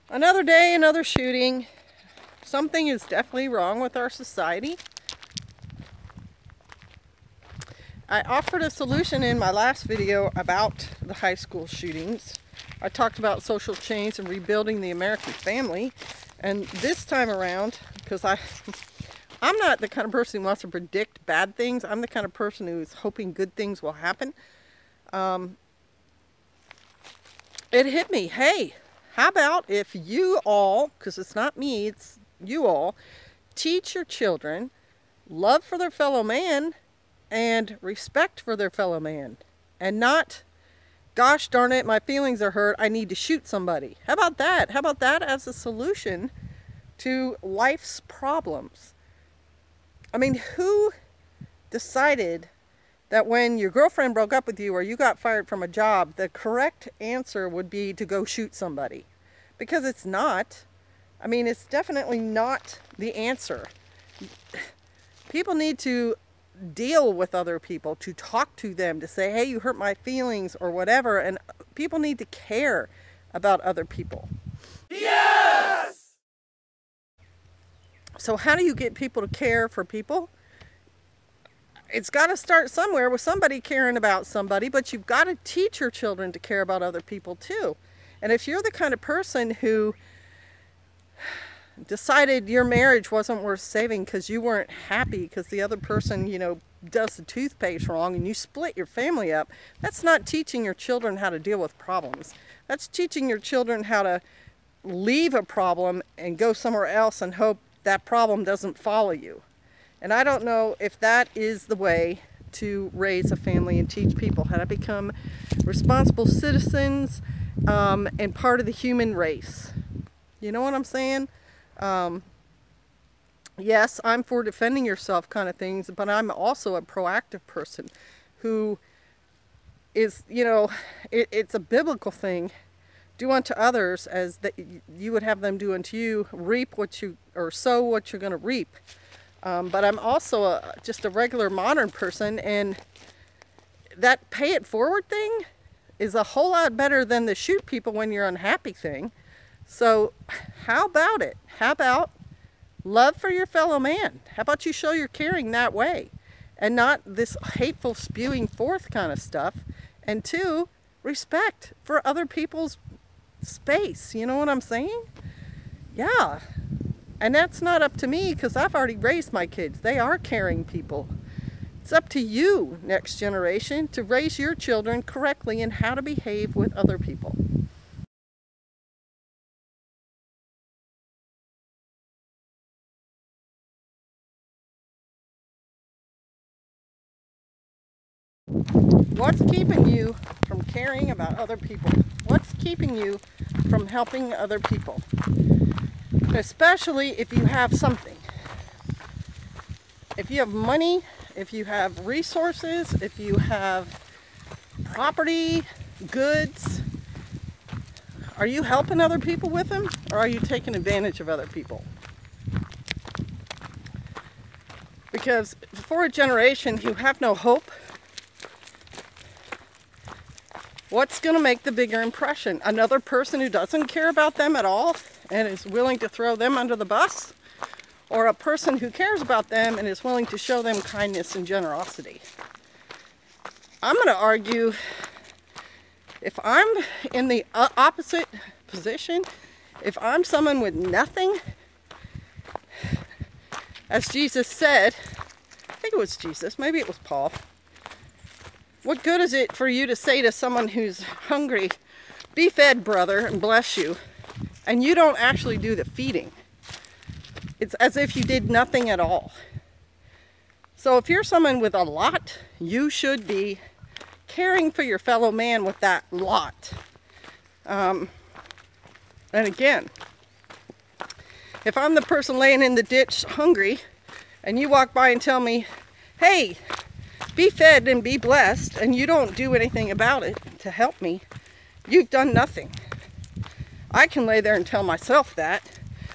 Another day, another shooting. Something is definitely wrong with our society. I offered a solution in my last video about the high school shootings. I talked about social change and rebuilding the American family. And this time around, because I'm not the kind of person who wants to predict bad things. I'm the kind of person who's hoping good things will happen. It hit me. Hey, how about if you all, because it's not me, it's you all, teach your children love for their fellow man and respect for their fellow man, and not, gosh darn it, my feelings are hurt, I need to shoot somebody. How about that? How about that as a solution to life's problems? I mean, who decided that when your girlfriend broke up with you or you got fired from a job, the correct answer would be to go shoot somebody? Because it's not. I mean, it's definitely not the answer. People need to deal with other people, to talk to them, to say, hey, you hurt my feelings or whatever. And people need to care about other people. Yes! So how do you get people to care for people? It's got to start somewhere with somebody caring about somebody, but you've got to teach your children to care about other people too. And if you're the kind of person who decided your marriage wasn't worth saving because you weren't happy because the other person, you know, does the toothpaste wrong and you split your family up, that's not teaching your children how to deal with problems. That's teaching your children how to leave a problem and go somewhere else and hope that problem doesn't follow you. And I don't know if that is the way to raise a family and teach people how to become responsible citizens and part of the human race. You know what I'm saying? Yes, I'm for defending yourself kind of things, but I'm also a proactive person who is, you know, it's a biblical thing. Do unto others as that you would have them do unto you. Reap what you, or sow what you're going to reap. But I'm also just a regular modern person, and that pay it forward thing is a whole lot better than the shoot people when you're unhappy thing. So how about it? How about love for your fellow man? How about you show your caring that way and not this hateful spewing forth kind of stuff? And two, respect for other people's space. You know what I'm saying? Yeah. And that's not up to me because I've already raised my kids. They are caring people. It's up to you, next generation, to raise your children correctly in how to behave with other people. What's keeping you from caring about other people? What's keeping you from helping other people? Especially if you have something. If you have money, if you have resources, if you have property, goods, are you helping other people with them, or are you taking advantage of other people? Because for a generation who have no hope, what's going to make the bigger impression? Another person who doesn't care about them at all and is willing to throw them under the bus? Or a person who cares about them and is willing to show them kindness and generosity? I'm going to argue, if I'm in the opposite position, if I'm someone with nothing, as Jesus said, I think it was Jesus, maybe it was Paul, what good is it for you to say to someone who's hungry, be fed, brother, and bless you, and you don't actually do the feeding? It's as if you did nothing at all. So if you're someone with a lot, you should be caring for your fellow man with that lot. And again, if I'm the person laying in the ditch hungry, and you walk by and tell me, hey, be fed and be blessed, and you don't do anything about it to help me, you've done nothing. I can lay there and tell myself that,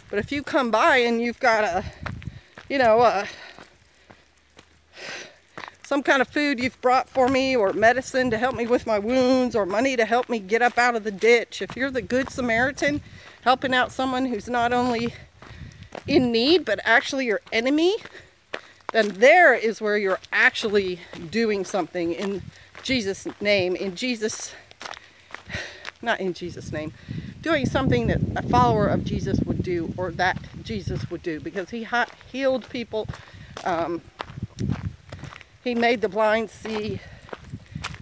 but if you come by and you've got a, you know, some kind of food you've brought for me, or medicine to help me with my wounds, or money to help me get up out of the ditch, if you're the Good Samaritan, helping out someone who's not only in need, but actually your enemy, then there is where you're actually doing something in Jesus' name, not in Jesus' name, doing something that a follower of Jesus would do, or that Jesus would do, because he healed people. He made the blind see.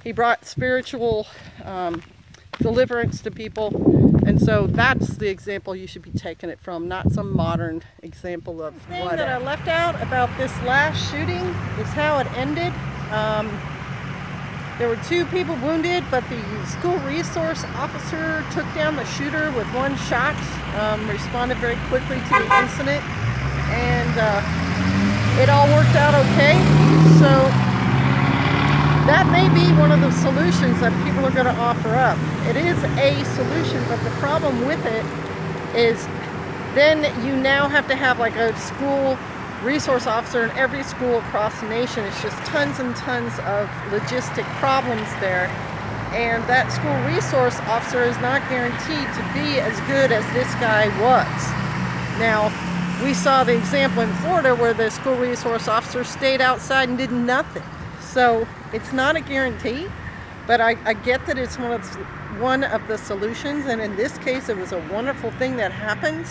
He brought spiritual deliverance to people. And so that's the example you should be taking it from, not some modern example of what. The thing that I left out about this last shooting is how it ended. There were 2 people wounded, but the school resource officer took down the shooter with 1 shot, responded very quickly to the incident, and it all worked out okay. So that may be one of the solutions that people are going to offer up. It is a solution, but the problem with it is then you now have to have like a school resource officer in every school across the nation. It's just tons and tons of logistic problems there. And that school resource officer is not guaranteed to be as good as this guy was. Now, we saw the example in Florida where the school resource officer stayed outside and did nothing. So it's not a guarantee, but I get that it's one of the solutions, and in this case it was a wonderful thing that happened.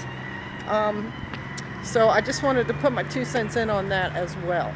So I just wanted to put my 2 cents in on that as well.